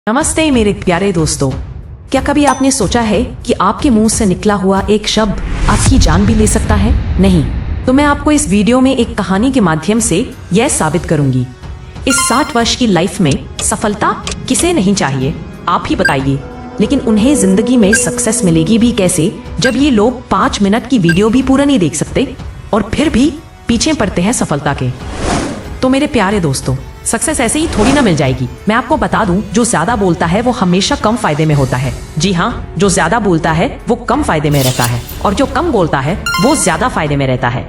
नमस्ते मेरे प्यारे दोस्तों। क्या कभी आपने सोचा है कि आपके मुंह से निकला हुआ एक शब्द आपकी जान भी ले सकता है? नहीं तो मैं आपको इस वीडियो में एक कहानी के माध्यम से यह साबित करूंगी। इस 60 वर्ष की लाइफ में सफलता किसे नहीं चाहिए, आप ही बताइए। लेकिन उन्हें जिंदगी में सक्सेस मिलेगी भी कैसे जब ये लोग 5 मिनट की वीडियो भी पूरा नहीं देख सकते और फिर भी पीछे पड़ते हैं सफलता के। तो मेरे प्यारे दोस्तों, सक्सेस ऐसे ही थोड़ी ना मिल जाएगी। मैं आपको बता दूं, जो ज्यादा बोलता है वो हमेशा कम फायदे में होता है। जी हाँ, जो ज्यादा बोलता है वो कम फायदे में रहता है और जो कम बोलता है वो ज्यादा फायदे में रहता है।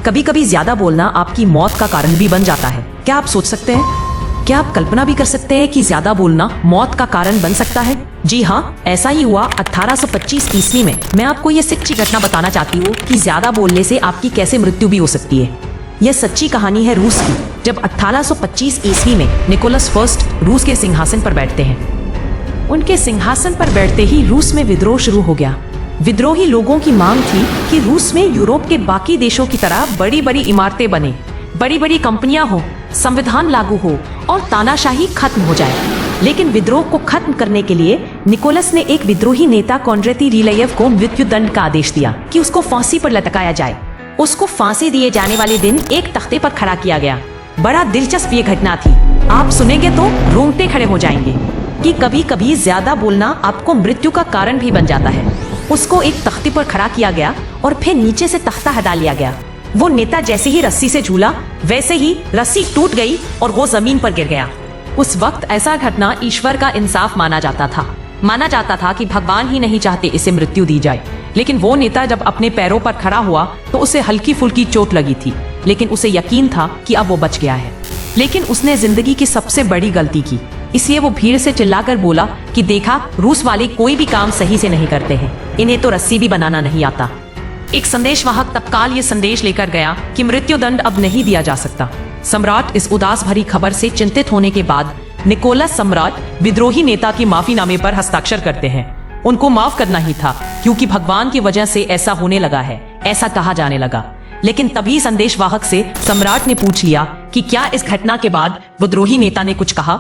कभी कभी ज्यादा बोलना आपकी मौत का कारण भी बन जाता है। क्या आप सोच सकते हैं? क्या आप कल्पना भी कर सकते हैं कि ज्यादा बोलना मौत का कारण बन सकता है? जी हाँ, ऐसा ही हुआ 1825 ईस्वी में। मैं आपको ये सच्ची घटना बताना चाहती हूँ कि ज्यादा बोलने से आपकी कैसे मृत्यु भी हो सकती है। यह सच्ची कहानी है रूस की। जब 1825 ईस्वी में निकोलस फर्स्ट रूस के सिंहासन पर बैठते हैं। उनके सिंहासन पर बैठते ही रूस में विद्रोह शुरू हो गया। विद्रोही लोगों की मांग थी कि रूस में यूरोप के बाकी देशों की तरह बड़ी बड़ी इमारतें बने, बड़ी बड़ी कंपनियां हो, संविधान लागू हो और तानाशाही खत्म हो जाए। लेकिन विद्रोह को खत्म करने के लिए निकोलस ने एक विद्रोही नेता कॉन्ड्रेती रिलेयेव को मृत्यु दंड का आदेश दिया कि उसको फांसी पर लटकाया जाए। उसको फांसी दिए जाने वाले दिन एक तख्ते पर खड़ा किया गया। बड़ा दिलचस्प ये घटना थी। आप सुनेंगे तो रोंगटे खड़े हो जाएंगे कि कभी कभी ज्यादा बोलना आपको मृत्यु का कारण भी बन जाता है। उसको एक तख्ते पर खड़ा किया गया और फिर नीचे से तख्ता हटा लिया गया। वो नेता जैसे ही रस्सी से झूला वैसे ही रस्सी टूट गई और वो जमीन पर गिर गया। उस वक्त ऐसा घटना ईश्वर का इंसाफ माना जाता था। माना जाता था कि भगवान ही नहीं चाहते इसे मृत्यु दी जाए। लेकिन वो नेता जब अपने पैरों पर खड़ा हुआ तो उसे हल्की फुल्की चोट लगी थी, लेकिन उसे यकीन था कि अब वो बच गया है। लेकिन उसने जिंदगी की सबसे बड़ी गलती की, इसलिए वो भीड़ से चिल्लाकर बोला कि देखा, रूस वाले कोई भी काम सही से नहीं करते हैं, इन्हें तो रस्सी भी बनाना नहीं आता। एक संदेशवाहक तत्काल ये संदेश लेकर गया कि मृत्यु दंड अब नहीं दिया जा सकता। सम्राट इस उदास भरी खबर से चिंतित होने के बाद निकोलस सम्राट विद्रोही नेता की माफीनामे पर हस्ताक्षर करते हैं। उनको माफ करना ही था क्योंकि भगवान की वजह से ऐसा होने लगा है, ऐसा कहा जाने लगा। लेकिन तभी संदेशवाहक से सम्राट ने पूछ लिया कि क्या इस घटना के बाद विद्रोही नेता ने कुछ कहा।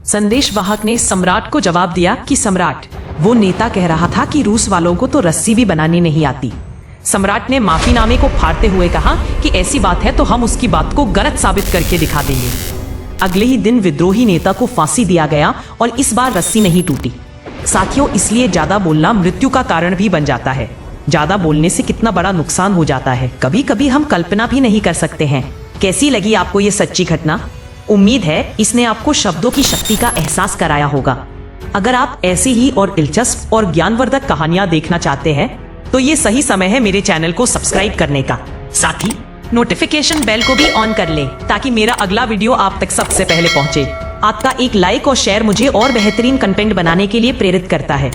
संदेशवाहक ने सम्राट को जवाब दिया कि सम्राट, वो नेता कह रहा था कि रूस वालों को तो रस्सी भी बनानी नहीं आती। सम्राट ने माफीनामे को फाड़ते हुए कहा कि ऐसी बात है तो हम उसकी बात को गलत साबित करके दिखा देंगे। अगले ही दिन विद्रोही नेता को फांसी दिया गया और इस बार रस्सी नहीं टूटी। साथियों, इसलिए ज्यादा बोलना मृत्यु का कारण भी बन जाता है। ज्यादा बोलने से कितना बड़ा नुकसान हो जाता है, कभी कभी हम कल्पना भी नहीं कर सकते हैं। कैसी लगी आपको ये सच्ची घटना? उम्मीद है इसने आपको शब्दों की शक्ति का एहसास कराया होगा। अगर आप ऐसी ही और दिलचस्प और ज्ञानवर्धक कहानियां देखना चाहते हैं तो ये सही समय है मेरे चैनल को सब्सक्राइब करने का। साथ ही नोटिफिकेशन बेल को भी ऑन कर लें ताकि मेरा अगला वीडियो आप तक सबसे पहले पहुंचे। आपका एक लाइक और शेयर मुझे और बेहतरीन कंटेंट बनाने के लिए प्रेरित करता है।